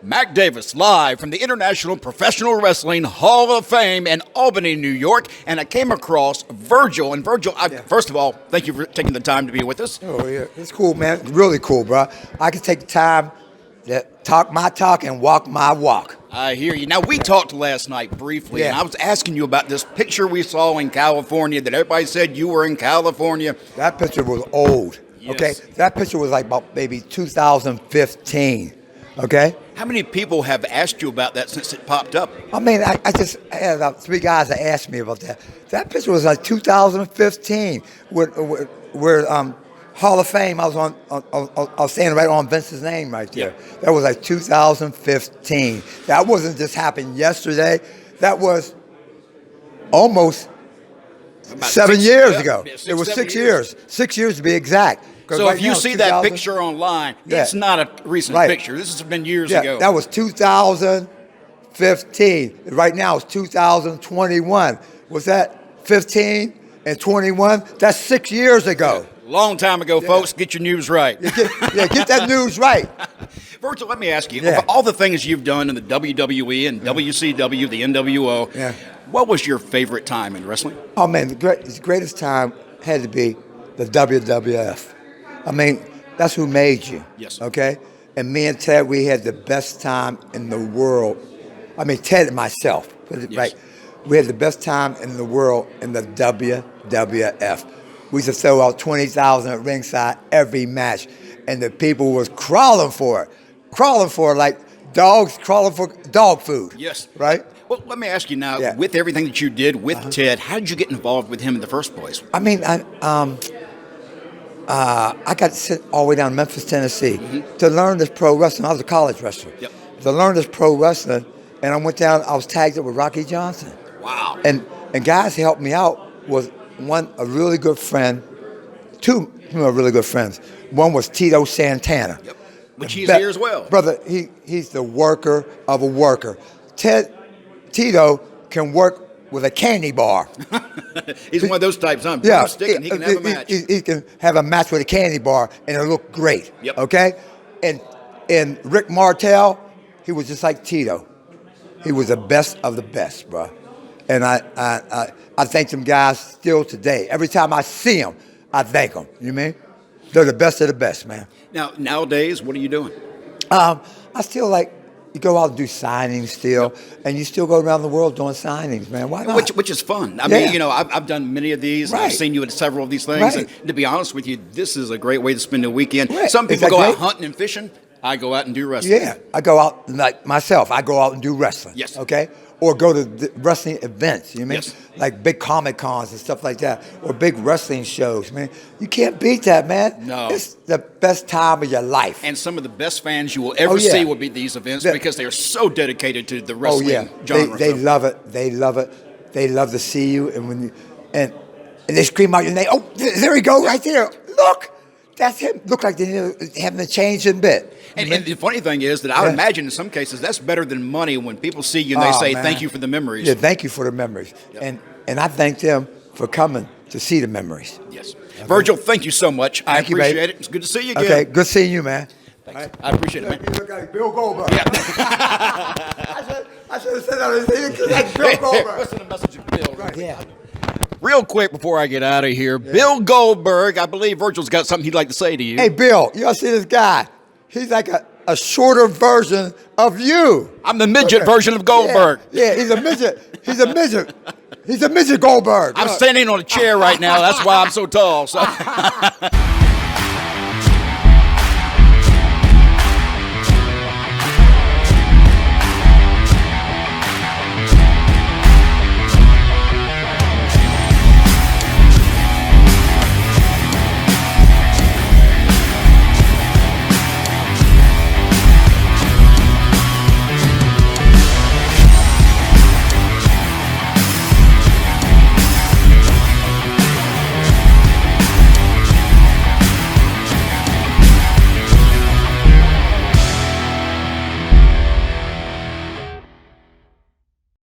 Mac Davis, live from the International Professional Wrestling Hall of Fame in Albany, New York. And I came across Virgil. And Virgil, first of all, thank you for taking the time to be with us. Oh, yeah. It's cool, man. It's really cool, bro. I can take the time to talk my talk and walk my walk. I hear you. Now, we talked last night briefly, and I was asking you about this picture we saw in California that everybody said you were in California. That picture was old, okay? That picture was like about maybe 2015, okay? How many people have asked you about that since it popped up? I mean, I had about 3 guys that asked me about that. That picture was like 2015, where Hall of Fame. I was standing right on Vince's name right there. Yeah. That was like 2015. That wasn't just happened yesterday. That was almost about 7 years ago. It was 6 years. 6 years to be exact. So if you see that picture online, it's not a recent picture. This has been years ago. That was 2015. Right now it's 2021. Was that 15 and 21? That's 6 years ago. Long time ago, folks. Get your news right. Get that news right. Virgil, let me ask you, of all the things you've done in the WWE and WCW, the NWO, what was your favorite time in wrestling? Oh, man, the greatest time had to be the WWF. I mean, that's who made you. Yes. Okay? And me and Ted, we had the best time in the world. I mean, Ted and myself, right? We had the best time in the world in the WWF. We used to throw out 20,000 at ringside every match, and the people was crawling for it like dogs crawling for dog food. Yes. Right? Well, let me ask you now, with everything that you did with Ted, how did you get involved with him in the first place? I mean, I got sent all the way down to Memphis, Tennessee to learn this pro wrestling. I was a college wrestler. Yep. To learn this pro wrestling, and I went down, I was tagged up with Rocky Johnson. Wow. And guys who helped me out was a really good friend, two really good friends. One was Tito Santana. Yep. Which he's here as well. Brother, he's the worker of a worker. Tito can work with a candy bar. He's one of those types, huh? Yeah. Stick and he can have a match. He can have a match with a candy bar and it'll look great. Yep. Okay? And Rick Martel, he was just like Tito. He was the best of the best, bro. And I thank them guys still today. Every time I see them, I thank them. You mean? They're the best of the best, man. Now, nowadays, what are you doing? I still you go out and do signings still, and you still go around the world doing signings, man. Why not? Which is fun. I mean, I've done many of these. I've seen you at several of these things. And to be honest with you, this is a great way to spend a weekend. Some people go out hunting and fishing. I go out and do wrestling. Yeah, I go out, like myself, I go out and do wrestling. Yes. Okay? Or go to wrestling events, you know what I mean? Yes. Like big Comic Cons and stuff like that, or big wrestling shows, man. You can't beat that, man. No. It's the best time of your life. And some of the best fans you will ever see will be at these events because they are so dedicated to the wrestling genre. They love it. They love it. They love to see you, and when and they scream out your name. Oh, there he go, right there. Look. That's him. Look like they haven't changed a bit. And the funny thing is that I would imagine in some cases that's better than money when people see you and they say, thank you for the memories. Yeah, thank you for the memories. Yep. And I thank them for coming to see the memories. Yes. Virgil, thank you so much. I appreciate it. It's good to see you again. Okay, good seeing you, man. Thanks. Right. I appreciate it, man. You look like Bill Goldberg. Yeah. I should have said that. You look like Bill Goldberg. Listen to the message of Bill. Right. Yeah. Real quick before I get out of here, Bill Goldberg, I believe Virgil's got something he'd like to say to you. Hey, Bill, you see this guy? He's like a shorter version of you. I'm the midget version of Goldberg. Yeah, he's a midget. He's a midget. He's a midget Goldberg. I'm standing on a chair right now. That's why I'm so tall. So.